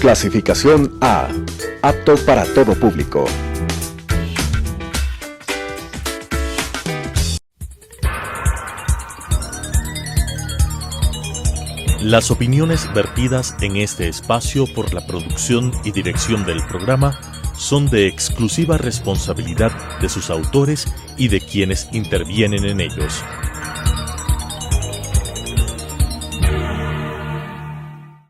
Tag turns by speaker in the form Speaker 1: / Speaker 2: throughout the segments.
Speaker 1: Clasificación A. Apto para todo público.
Speaker 2: Las opiniones vertidas en este espacio por la producción y dirección del programa son de exclusiva responsabilidad de sus autores y de quienes intervienen en ellos.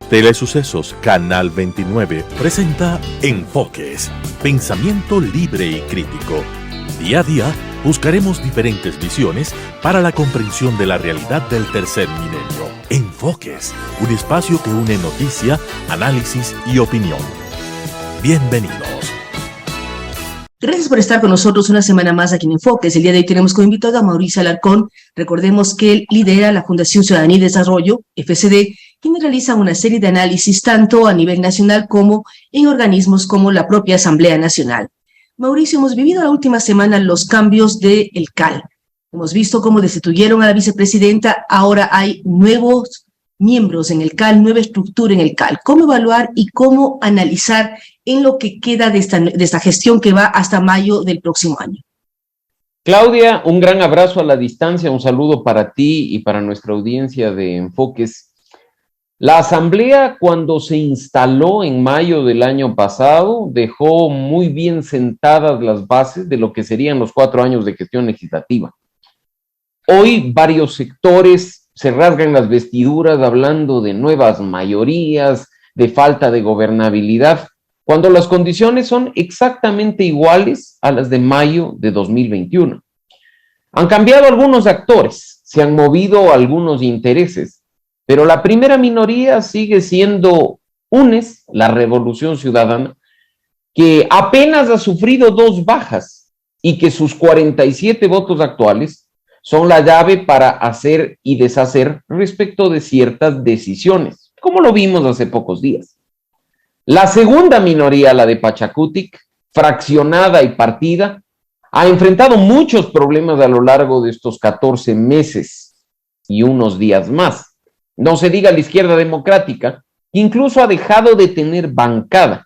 Speaker 2: Telesucesos Canal 29 presenta Enfoques, pensamiento libre y crítico. Día a día buscaremos diferentes visiones para la comprensión de la realidad del tercer milenio. Enfoques, un espacio que une noticia, análisis y opinión. Bienvenidos.
Speaker 3: Gracias por estar con nosotros una semana más aquí en Enfoques. El día de hoy tenemos como invitado a Mauricio Alarcón. Recordemos que él lidera la Fundación Ciudadanía y Desarrollo, FCD, quien realiza una serie de análisis tanto a nivel nacional como en organismos como la propia Asamblea Nacional. Mauricio, hemos vivido la última semana los cambios del CAL. Hemos visto cómo destituyeron a la vicepresidenta, ahora hay nuevos miembros en el CAL, nueva estructura en el CAL. ¿Cómo evaluar y cómo analizar en lo que queda de esta gestión que va hasta mayo del próximo año?
Speaker 4: Claudia, un gran abrazo a la distancia, un saludo para ti y para nuestra audiencia de Enfoques. La Asamblea, cuando se instaló en mayo del año pasado, dejó muy bien sentadas las bases de lo que serían los 4 años de gestión legislativa. Hoy varios sectores se rasgan las vestiduras hablando de nuevas mayorías, de falta de gobernabilidad, cuando las condiciones son exactamente iguales a las de mayo de 2021. Han cambiado algunos actores, se han movido algunos intereses, pero la primera minoría sigue siendo UNES, la Revolución Ciudadana, que apenas ha sufrido 2 bajas y que sus 47 votos actuales son la llave para hacer y deshacer respecto de ciertas decisiones, como lo vimos hace pocos días. La segunda minoría, la de Pachacutic, fraccionada y partida, ha enfrentado muchos problemas a lo largo de estos 14 meses y unos días más. No se diga la izquierda democrática, que incluso ha dejado de tener bancada,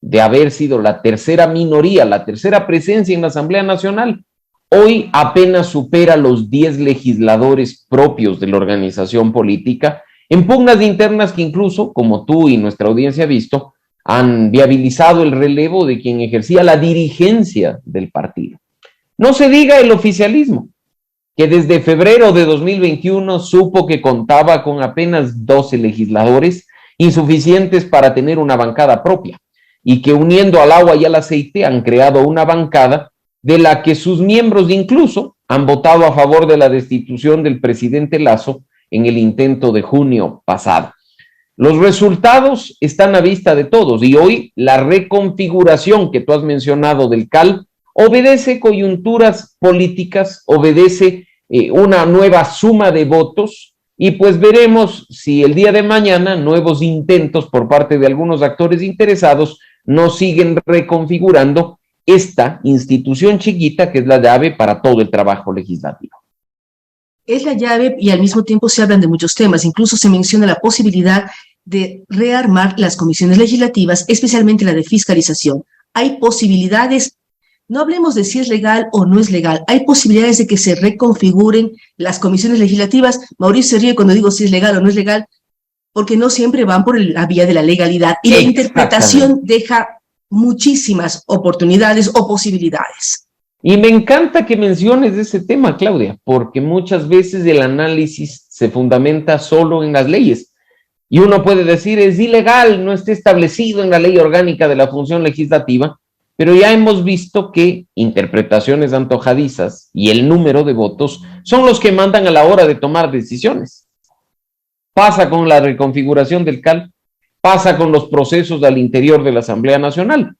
Speaker 4: de haber sido la tercera minoría, la tercera presencia en la Asamblea Nacional. Hoy apenas supera los 10 legisladores propios de la organización política, en pugnas internas que incluso, como tú y nuestra audiencia ha visto, han viabilizado el relevo de quien ejercía la dirigencia del partido. No se diga el oficialismo, que desde febrero de 2021 supo que contaba con apenas 12 legisladores, insuficientes para tener una bancada propia, y que uniendo al agua y al aceite han creado una bancada de la que sus miembros incluso han votado a favor de la destitución del presidente Lasso en el intento de junio pasado. Los resultados están a vista de todos y hoy la reconfiguración que tú has mencionado del CAL obedece coyunturas políticas, obedece una nueva suma de votos y pues veremos si el día de mañana nuevos intentos por parte de algunos actores interesados nos siguen reconfigurando esta institución chiquita que es la llave para todo el trabajo legislativo.
Speaker 3: Es la llave y al mismo tiempo se hablan de muchos temas, incluso se menciona la posibilidad de rearmar las comisiones legislativas, especialmente la de fiscalización. Hay posibilidades. No hablemos de si es legal o no es legal. Hay posibilidades de que se reconfiguren las comisiones legislativas. Mauricio se ríe cuando digo si es legal o no es legal, porque no siempre van por la vía de la legalidad. Y la interpretación deja muchísimas oportunidades o posibilidades.
Speaker 4: Y me encanta que menciones ese tema, Claudia, porque muchas veces el análisis se fundamenta solo en las leyes. Y uno puede decir, es ilegal, no está establecido en la ley orgánica de la función legislativa, pero ya hemos visto que interpretaciones antojadizas y el número de votos son los que mandan a la hora de tomar decisiones. Pasa con la reconfiguración del CAL, pasa con los procesos al interior de la Asamblea Nacional.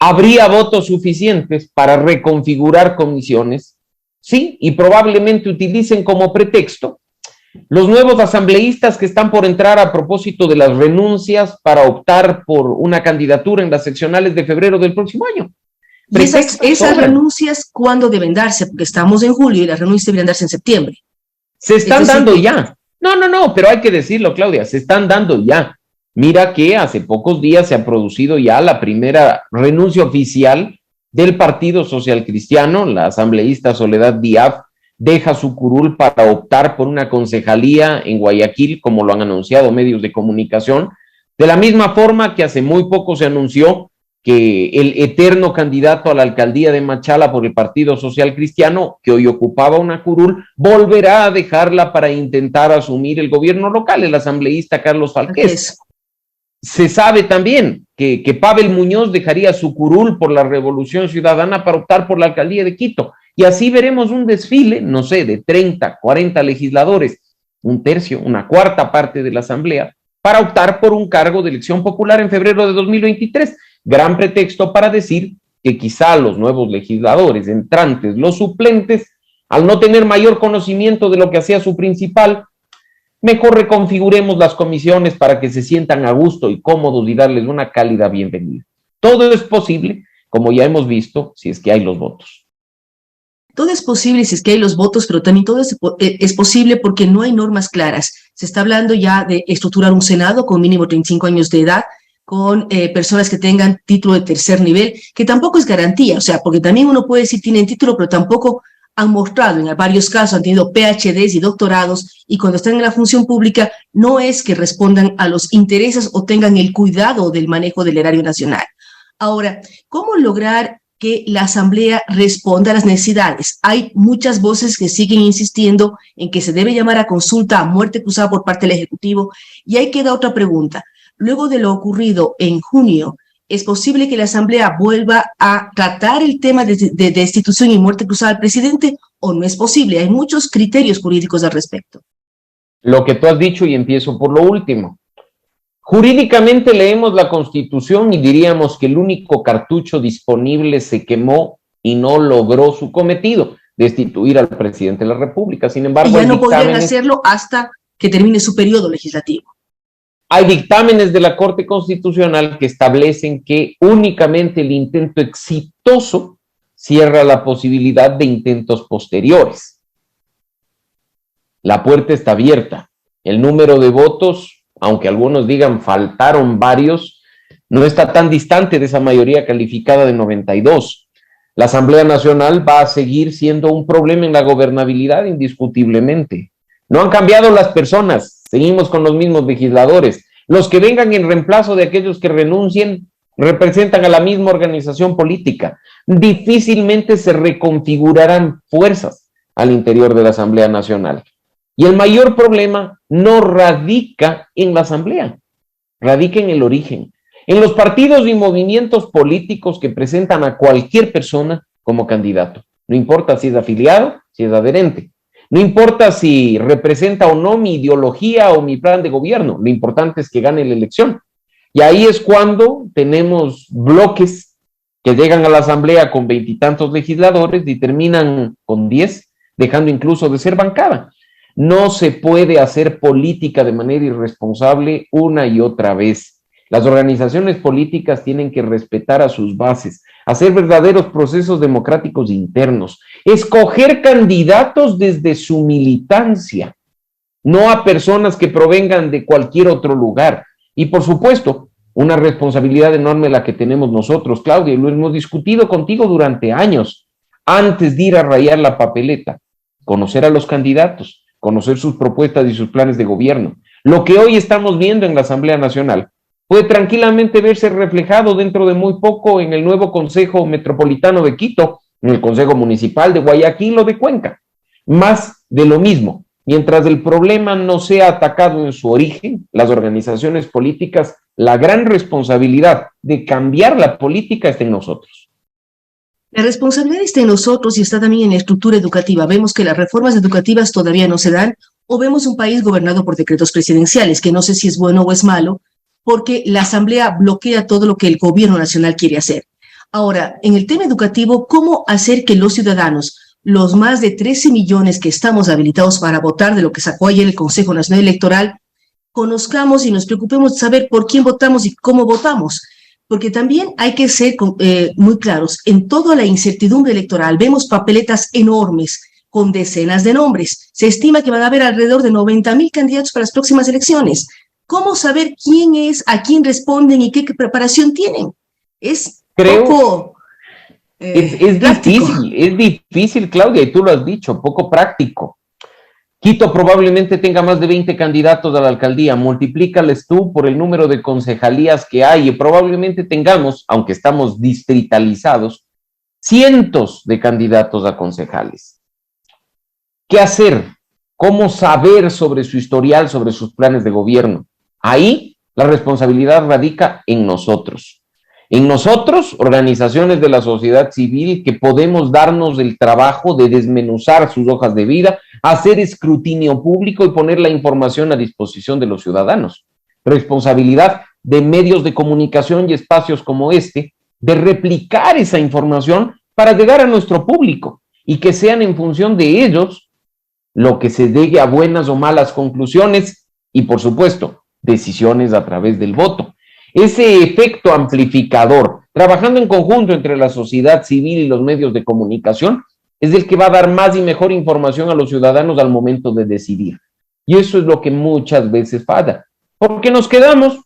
Speaker 4: ¿Habría votos suficientes para reconfigurar comisiones? Sí, y probablemente utilicen como pretexto los nuevos asambleístas que están por entrar a propósito de las renuncias para optar por una candidatura en las seccionales de febrero del próximo año.
Speaker 3: ¿Y esas renuncias cuándo deben darse? Porque estamos en julio y las renuncias deberían darse en septiembre.
Speaker 4: Se están dando ya. No, pero hay que decirlo, Claudia, se están dando ya. Mira que hace pocos días se ha producido ya la primera renuncia oficial del Partido Social Cristiano. La asambleísta Soledad Díaz deja su curul para optar por una concejalía en Guayaquil, como lo han anunciado medios de comunicación, de la misma forma que hace muy poco se anunció que el eterno candidato a la alcaldía de Machala por el Partido Social Cristiano, que hoy ocupaba una curul, volverá a dejarla para intentar asumir el gobierno local, el asambleísta Carlos Falqués. Se sabe también que Pavel Muñoz dejaría su curul por la Revolución Ciudadana para optar por la alcaldía de Quito. Y así veremos un desfile, no sé, de 30, 40 legisladores, un tercio, una cuarta parte de la asamblea, para optar por un cargo de elección popular en febrero de 2023. Gran pretexto para decir que quizá los nuevos legisladores entrantes, los suplentes, al no tener mayor conocimiento de lo que hacía su principal, mejor reconfiguremos las comisiones para que se sientan a gusto y cómodos y darles una cálida bienvenida. Todo es posible, como ya hemos visto, si es que hay los votos.
Speaker 3: Todo es posible si es que hay los votos, pero también todo es posible porque no hay normas claras. Se está hablando ya de estructurar un Senado con mínimo 35 años de edad, con personas que tengan título de tercer nivel, que tampoco es garantía, o sea, porque también uno puede decir tienen título, pero tampoco han mostrado, en varios casos han tenido PhDs y doctorados, y cuando están en la función pública no es que respondan a los intereses o tengan el cuidado del manejo del erario nacional. Ahora, ¿cómo lograr que la Asamblea responda a las necesidades? Hay muchas voces que siguen insistiendo en que se debe llamar a consulta a muerte cruzada por parte del Ejecutivo, y ahí queda otra pregunta. Luego de lo ocurrido en junio, ¿es posible que la Asamblea vuelva a tratar el tema de destitución y muerte cruzada al presidente o no es posible? Hay muchos criterios jurídicos al respecto.
Speaker 4: Lo que tú has dicho, y empiezo por lo último. Jurídicamente leemos la Constitución y diríamos que el único cartucho disponible se quemó y no logró su cometido, destituir al presidente de la República. Sin embargo,
Speaker 3: y ya no podrían hacerlo hasta que termine su periodo legislativo.
Speaker 4: Hay dictámenes de la Corte Constitucional que establecen que únicamente el intento exitoso cierra la posibilidad de intentos posteriores. La puerta está abierta. El número de votos, aunque algunos digan faltaron varios, no está tan distante de esa mayoría calificada de 92. La Asamblea Nacional va a seguir siendo un problema en la gobernabilidad indiscutiblemente. No han cambiado las personas. Seguimos con los mismos legisladores. Los que vengan en reemplazo de aquellos que renuncien representan a la misma organización política. Difícilmente se reconfigurarán fuerzas al interior de la Asamblea Nacional. Y el mayor problema no radica en la Asamblea, radica en el origen, en los partidos y movimientos políticos que presentan a cualquier persona como candidato. No importa si es afiliado, si es adherente. No importa si representa o no mi ideología o mi plan de gobierno, lo importante es que gane la elección. Y ahí es cuando tenemos bloques que llegan a la asamblea con 20 y tantos legisladores y terminan con 10, dejando incluso de ser bancada. No se puede hacer política de manera irresponsable una y otra vez. Las organizaciones políticas tienen que respetar a sus bases, hacer verdaderos procesos democráticos internos, escoger candidatos desde su militancia, no a personas que provengan de cualquier otro lugar. Y por supuesto, una responsabilidad enorme la que tenemos nosotros, Claudia, y lo hemos discutido contigo durante años, antes de ir a rayar la papeleta, conocer a los candidatos, conocer sus propuestas y sus planes de gobierno. Lo que hoy estamos viendo en la Asamblea Nacional puede tranquilamente verse reflejado dentro de muy poco en el nuevo Consejo Metropolitano de Quito, en el Consejo Municipal de Guayaquil o de Cuenca. Más de lo mismo. Mientras el problema no sea atacado en su origen, las organizaciones políticas, la gran responsabilidad de cambiar la política está en nosotros.
Speaker 3: La responsabilidad está en nosotros y está también en la estructura educativa. Vemos que las reformas educativas todavía no se dan, o vemos un país gobernado por decretos presidenciales, que no sé si es bueno o es malo, porque la Asamblea bloquea todo lo que el gobierno nacional quiere hacer. Ahora, en el tema educativo, ¿cómo hacer que los ciudadanos, los más de 13 millones que estamos habilitados para votar de lo que sacó ayer el Consejo Nacional Electoral, conozcamos y nos preocupemos de saber por quién votamos y cómo votamos? Porque también hay que ser muy claros. En toda la incertidumbre electoral vemos papeletas enormes con decenas de nombres. Se estima que van a haber alrededor de 90,000 candidatos para las próximas elecciones. ¿cómo saber quién es, a quién responden y qué preparación tienen? Es
Speaker 4: Creo,
Speaker 3: poco práctico.
Speaker 4: es difícil, Claudia, y tú lo has dicho, poco práctico. Quito probablemente tenga más de 20 candidatos a la alcaldía, multiplícales tú por el número de concejalías que hay y probablemente tengamos, aunque estamos distritalizados, cientos de candidatos a concejales. ¿Qué hacer? ¿Cómo saber sobre su historial, sobre sus planes de gobierno? Ahí la responsabilidad radica en nosotros. En nosotros, organizaciones de la sociedad civil, que podemos darnos el trabajo de desmenuzar sus hojas de vida, hacer escrutinio público y poner la información a disposición de los ciudadanos. Responsabilidad de medios de comunicación y espacios como este, de replicar esa información para llegar a nuestro público y que sean en función de ellos lo que se llegue a buenas o malas conclusiones y, por supuesto, decisiones a través del voto. Ese efecto amplificador, trabajando en conjunto entre la sociedad civil y los medios de comunicación, es el que va a dar más y mejor información a los ciudadanos al momento de decidir. Y eso es lo que muchas veces falla, porque nos quedamos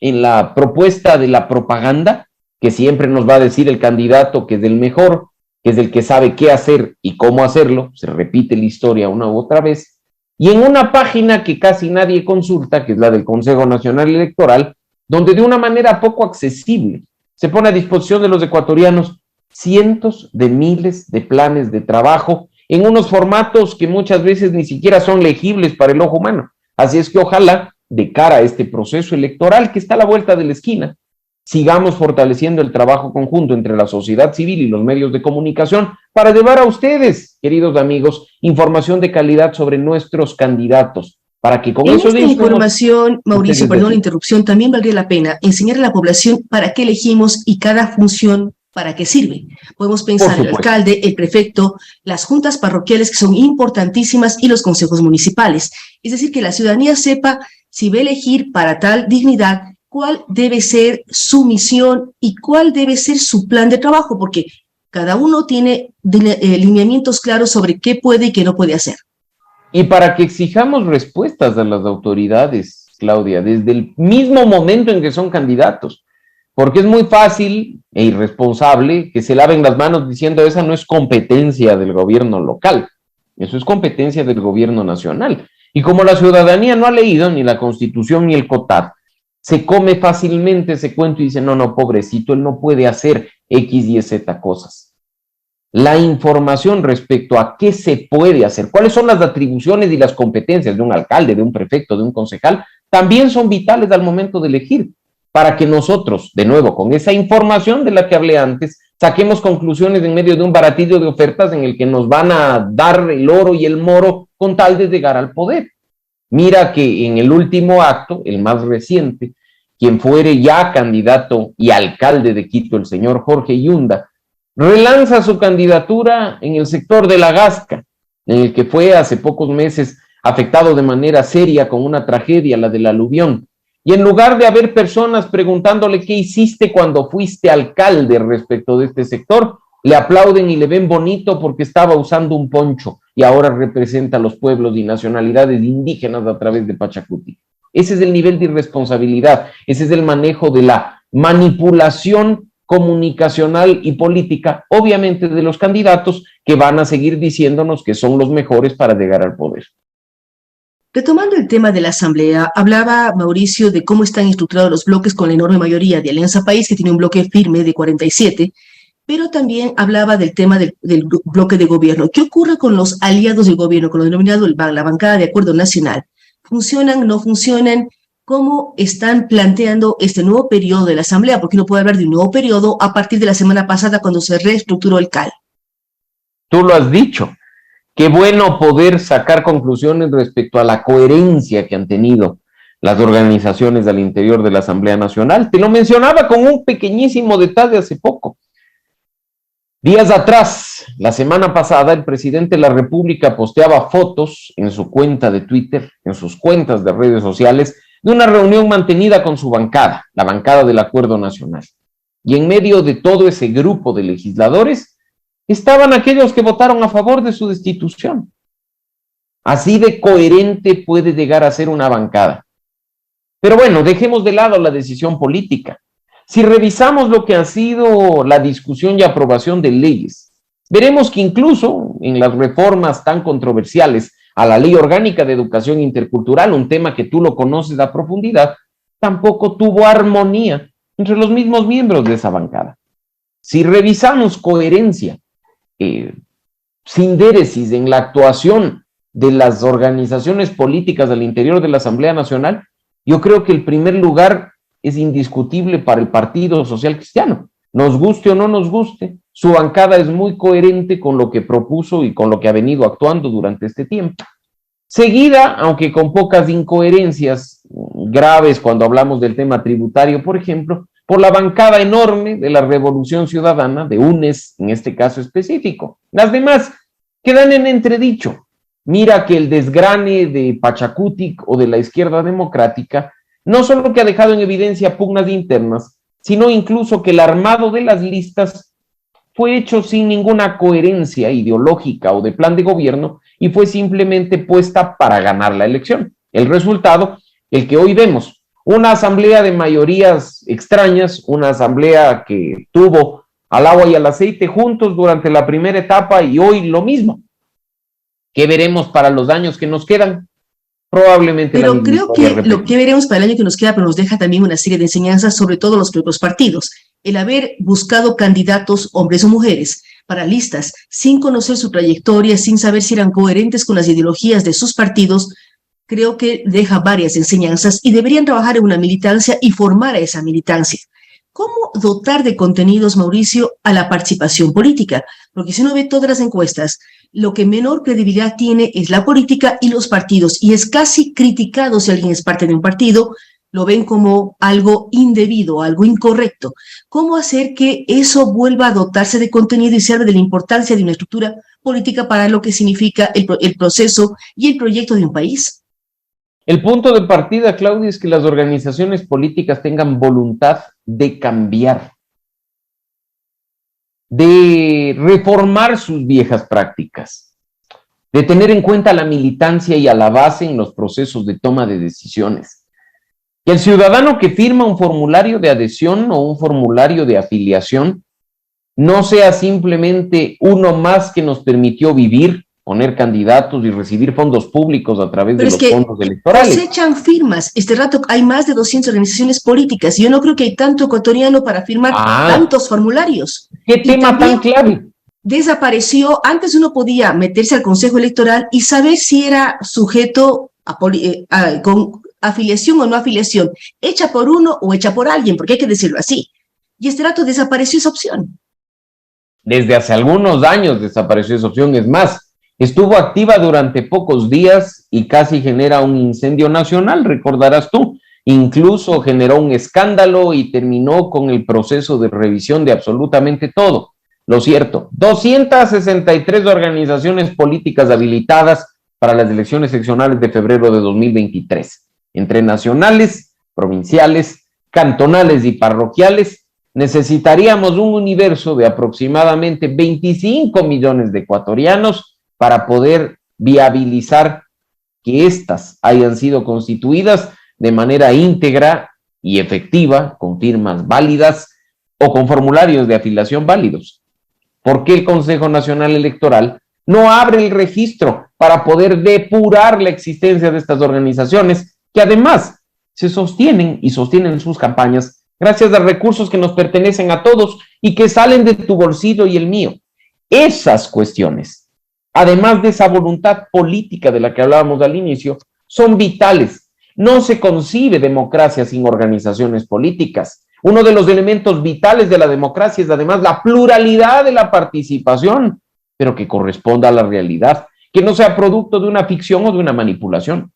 Speaker 4: en la propuesta de la propaganda, que siempre nos va a decir el candidato que es el mejor, que es el que sabe qué hacer y cómo hacerlo, se repite la historia una u otra vez, y en una página que casi nadie consulta, que es la del Consejo Nacional Electoral, donde de una manera poco accesible se pone a disposición de los ecuatorianos cientos de miles de planes de trabajo en unos formatos que muchas veces ni siquiera son legibles para el ojo humano. Así es que ojalá, de cara a este proceso electoral que está a la vuelta de la esquina, sigamos fortaleciendo el trabajo conjunto entre la sociedad civil y los medios de comunicación para llevar a ustedes, queridos amigos, información de calidad sobre nuestros candidatos, para que con eso...
Speaker 3: En esta información, Mauricio, perdón la interrupción, también valdría la pena enseñar a la población para qué elegimos y cada función para qué sirve. Podemos pensar el alcalde, el prefecto, las juntas parroquiales, que son importantísimas, y los consejos municipales. Es decir, que la ciudadanía sepa, si va a elegir para tal dignidad, cuál debe ser su misión y cuál debe ser su plan de trabajo, porque cada uno tiene lineamientos claros sobre qué puede y qué no puede hacer.
Speaker 4: Y para que exijamos respuestas a las autoridades, Claudia, desde el mismo momento en que son candidatos, porque es muy fácil e irresponsable que se laven las manos diciendo esa no es competencia del gobierno local, eso es competencia del gobierno nacional. Y como la ciudadanía no ha leído ni la Constitución ni el COTAD, se come fácilmente ese cuento y dice, no, pobrecito, él no puede hacer X, Y, Z cosas. La información respecto a qué se puede hacer, cuáles son las atribuciones y las competencias de un alcalde, de un prefecto, de un concejal, también son vitales al momento de elegir, para que nosotros, de nuevo, con esa información de la que hablé antes, saquemos conclusiones en medio de un baratillo de ofertas en el que nos van a dar el oro y el moro con tal de llegar al poder. Mira que en el último acto, el más reciente, quien fuere ya candidato y alcalde de Quito, el señor Jorge Yunda, relanza su candidatura en el sector de La Gasca, en el que fue hace pocos meses afectado de manera seria con una tragedia, la del aluvión. Y en lugar de haber personas preguntándole qué hiciste cuando fuiste alcalde respecto de este sector, le aplauden y le ven bonito porque estaba usando un poncho y ahora representa a los pueblos y nacionalidades indígenas a través de Pachacuti. Ese es el nivel de irresponsabilidad, ese es el manejo de la manipulación comunicacional y política, obviamente de los candidatos que van a seguir diciéndonos que son los mejores para llegar al poder.
Speaker 3: Retomando el tema de la Asamblea, hablaba Mauricio de cómo están estructurados los bloques con la enorme mayoría de Alianza País, que tiene un bloque firme de 47, pero también hablaba del tema del bloque de gobierno. ¿Qué ocurre con los aliados del gobierno, con lo denominado la bancada de acuerdo nacional? ¿Funcionan, no funcionan? ¿Cómo están planteando este nuevo periodo de la Asamblea? Porque uno puede hablar de un nuevo periodo a partir de la semana pasada cuando se reestructuró el CAL.
Speaker 4: Tú lo has dicho. Qué bueno poder sacar conclusiones respecto a la coherencia que han tenido las organizaciones al interior de la Asamblea Nacional. Te lo mencionaba con un pequeñísimo detalle hace poco. Días atrás, la semana pasada, el presidente de la República posteaba fotos en su cuenta de Twitter, en sus cuentas de redes sociales, de una reunión mantenida con su bancada, la bancada del Acuerdo Nacional. Y en medio de todo ese grupo de legisladores, estaban aquellos que votaron a favor de su destitución. Así de coherente puede llegar a ser una bancada. Pero bueno, dejemos de lado la decisión política. Si revisamos lo que ha sido la discusión y aprobación de leyes, veremos que incluso en las reformas tan controversiales a la Ley Orgánica de Educación Intercultural, un tema que tú lo conoces a profundidad, tampoco tuvo armonía entre los mismos miembros de esa bancada. Si revisamos coherencia, sindéresis en la actuación de las organizaciones políticas al interior de la Asamblea Nacional, yo creo que el primer lugar es indiscutible para el Partido Social Cristiano. Nos guste o no nos guste, su bancada es muy coherente con lo que propuso y con lo que ha venido actuando durante este tiempo. Seguida, aunque con pocas incoherencias graves cuando hablamos del tema tributario, por ejemplo, por la bancada enorme de la Revolución Ciudadana, de UNES en este caso específico. Las demás quedan en entredicho. Mira que el desgrane de Pachacutic o de la Izquierda Democrática no solo que ha dejado en evidencia pugnas internas, sino incluso que el armado de las listas fue hecho sin ninguna coherencia ideológica o de plan de gobierno y fue simplemente puesta para ganar la elección. El resultado, el que hoy vemos, una asamblea de mayorías extrañas, una asamblea que tuvo al agua y al aceite juntos durante la primera etapa y hoy lo mismo. ¿Qué veremos para los años que nos quedan? Probablemente.
Speaker 3: Pero creo que lo que veremos para el año que nos queda, pero nos deja también una serie de enseñanzas, sobre todo los propios partidos. El haber buscado candidatos, hombres o mujeres, para listas, sin conocer su trayectoria, sin saber si eran coherentes con las ideologías de sus partidos, creo que deja varias enseñanzas y deberían trabajar en una militancia y formar a esa militancia. ¿Cómo dotar de contenidos, Mauricio, a la participación política? Porque si uno ve todas las encuestas, lo que menor credibilidad tiene es la política y los partidos, y es casi criticado si alguien es parte de un partido, lo ven como algo indebido, algo incorrecto. ¿Cómo hacer que eso vuelva a dotarse de contenido y se hable de la importancia de una estructura política para lo que significa el proceso y el proyecto de un país?
Speaker 4: El punto de partida, Claudia, es que las organizaciones políticas tengan voluntad de cambiar, de reformar sus viejas prácticas, de tener en cuenta la militancia y a la base en los procesos de toma de decisiones. Que el ciudadano que firma un formulario de adhesión o un formulario de afiliación no sea simplemente uno más que nos permitió vivir, poner candidatos y recibir fondos públicos a través de los fondos electorales.
Speaker 3: Cosechan firmas. Este rato hay más de 200 organizaciones políticas. Yo no creo que hay tanto ecuatoriano para firmar tantos formularios.
Speaker 4: ¿Qué tema tan clave?
Speaker 3: Desapareció. Antes uno podía meterse al Consejo Electoral y saber si era sujeto con afiliación o no afiliación, hecha por uno o hecha por alguien, porque hay que decirlo así. Y este rato desapareció esa opción.
Speaker 4: Desde hace algunos años desapareció esa opción. Es más, estuvo activa durante pocos días y casi genera un incendio nacional, recordarás tú. Incluso generó un escándalo y terminó con el proceso de revisión de absolutamente todo. Lo cierto, 263 organizaciones políticas habilitadas para las elecciones seccionales de febrero de 2023, entre nacionales, provinciales, cantonales y parroquiales. Necesitaríamos un universo de aproximadamente 25 millones de ecuatorianos para poder viabilizar que éstas hayan sido constituidas de manera íntegra y efectiva, con firmas válidas o con formularios de afiliación válidos. ¿Por qué el Consejo Nacional Electoral no abre el registro para poder depurar la existencia de estas organizaciones que además se sostienen y sostienen sus campañas gracias a recursos que nos pertenecen a todos y que salen de tu bolsillo y el mío? Esas cuestiones, además de esa voluntad política de la que hablábamos al inicio, son vitales. No se concibe democracia sin organizaciones políticas. Uno de los elementos vitales de la democracia es además la pluralidad de la participación, pero que corresponda a la realidad, que no sea producto de una ficción o de una manipulación.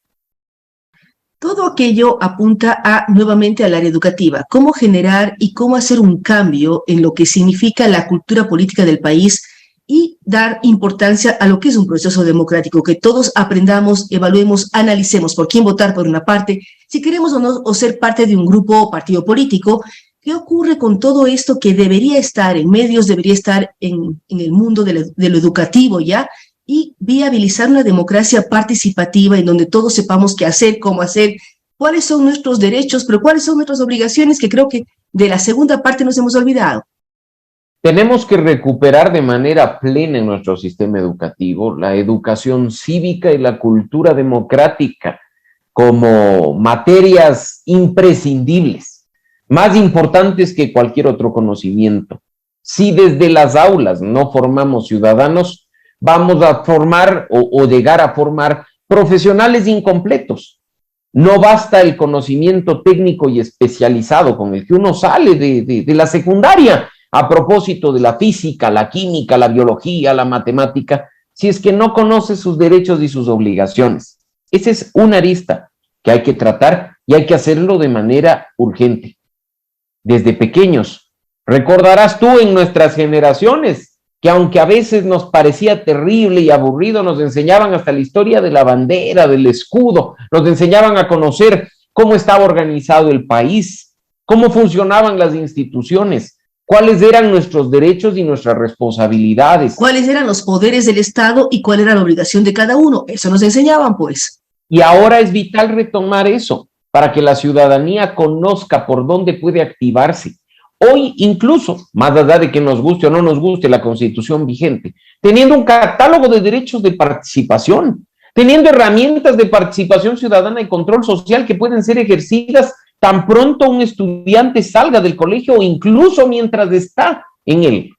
Speaker 3: Todo aquello apunta nuevamente al área educativa, cómo generar y cómo hacer un cambio en lo que significa la cultura política del país y dar importancia a lo que es un proceso democrático, que todos aprendamos, evaluemos, analicemos por quién votar por una parte, si queremos o no, o ser parte de un grupo o partido político. ¿Qué ocurre con todo esto que debería estar en medios, debería estar en el mundo de lo educativo ya? Y viabilizar una democracia participativa en donde todos sepamos qué hacer, cómo hacer, cuáles son nuestros derechos, pero cuáles son nuestras obligaciones, que creo que de la segunda parte nos hemos olvidado.
Speaker 4: Tenemos que recuperar de manera plena en nuestro sistema educativo la educación cívica y la cultura democrática como materias imprescindibles, más importantes que cualquier otro conocimiento. Si desde las aulas no formamos ciudadanos, vamos a formar o llegar a formar profesionales incompletos. No basta el conocimiento técnico y especializado con el que uno sale de la secundaria a propósito de la física, la química, la biología, la matemática, si es que no conoce sus derechos y sus obligaciones. Esa es una arista que hay que tratar y hay que hacerlo de manera urgente. Desde pequeños, recordarás tú en nuestras generaciones que aunque a veces nos parecía terrible y aburrido, nos enseñaban hasta la historia de la bandera, del escudo, nos enseñaban a conocer cómo estaba organizado el país, cómo funcionaban las instituciones, cuáles eran nuestros derechos y nuestras responsabilidades.
Speaker 3: ¿Cuáles eran los poderes del Estado y cuál era la obligación de cada uno? Eso nos enseñaban, pues.
Speaker 4: Y ahora es vital retomar eso para que la ciudadanía conozca por dónde puede activarse. Hoy incluso, más allá de que nos guste o no nos guste la Constitución vigente, teniendo un catálogo de derechos de participación, teniendo herramientas de participación ciudadana y control social que pueden ser ejercidas tan pronto un estudiante salga del colegio o incluso mientras está en él.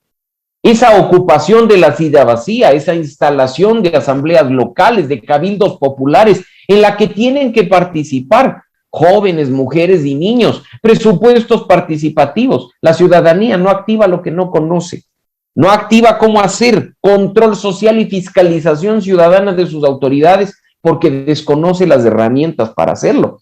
Speaker 4: Esa ocupación de la silla vacía, esa instalación de asambleas locales, de cabildos populares, en la que tienen que participar jóvenes, mujeres y niños, presupuestos participativos. La ciudadanía no activa lo que no conoce, no activa cómo hacer control social y fiscalización ciudadana de sus autoridades porque desconoce las herramientas para hacerlo.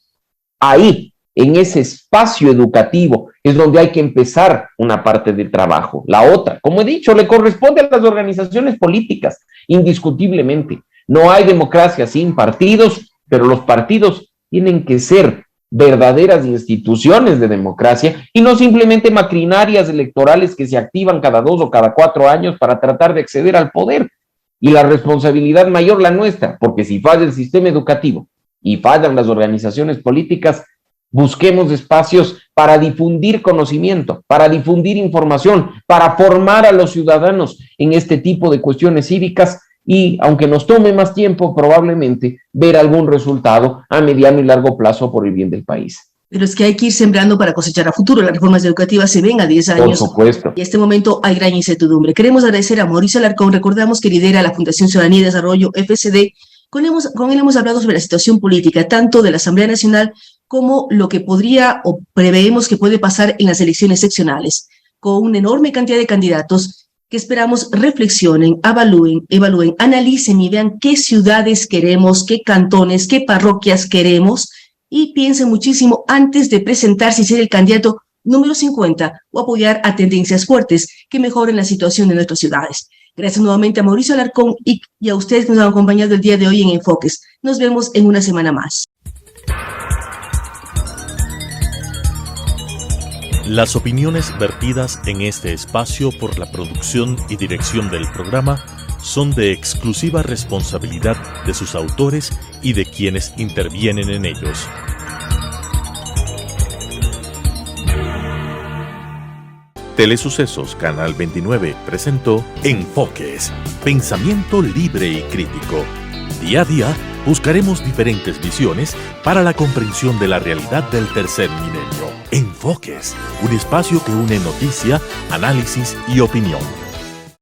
Speaker 4: Ahí, en ese espacio educativo, es donde hay que empezar una parte del trabajo. La otra, como he dicho, le corresponde a las organizaciones políticas, indiscutiblemente. No hay democracia sin partidos, pero los partidos tienen que ser verdaderas instituciones de democracia y no simplemente maquinarias electorales que se activan cada 2 o cada 4 años para tratar de acceder al poder. Y la responsabilidad mayor la nuestra, porque si falla el sistema educativo y fallan las organizaciones políticas, busquemos espacios para difundir conocimiento, para difundir información, para formar a los ciudadanos en este tipo de cuestiones cívicas y, aunque nos tome más tiempo, probablemente ver algún resultado a mediano y largo plazo por el bien del país.
Speaker 3: Pero es que hay que ir sembrando para cosechar a futuro. Las reformas educativas se ven a 10 años.
Speaker 4: Por supuesto.
Speaker 3: Y en este momento hay gran incertidumbre. Queremos agradecer a Mauricio Alarcón. Recordamos que lidera la Fundación Ciudadanía y Desarrollo, FCD. Con él hemos hablado sobre la situación política, tanto de la Asamblea Nacional como lo que podría o preveemos que puede pasar en las elecciones seccionales, con una enorme cantidad de candidatos que esperamos reflexionen, evalúen, analicen y vean qué ciudades queremos, qué cantones, qué parroquias queremos, y piensen muchísimo antes de presentarse y ser el candidato número 50 o apoyar a tendencias fuertes que mejoren la situación de nuestras ciudades. Gracias nuevamente a Mauricio Alarcón y a ustedes que nos han acompañado el día de hoy en Enfoques. Nos vemos en una semana más.
Speaker 2: Las opiniones vertidas en este espacio por la producción y dirección del programa son de exclusiva responsabilidad de sus autores y de quienes intervienen en ellos. Telesucesos Canal 29 presentó Enfoques, pensamiento libre y crítico. Día a día buscaremos diferentes visiones para la comprensión de la realidad del tercer milenio. Enfoques, un espacio que une noticia, análisis y opinión.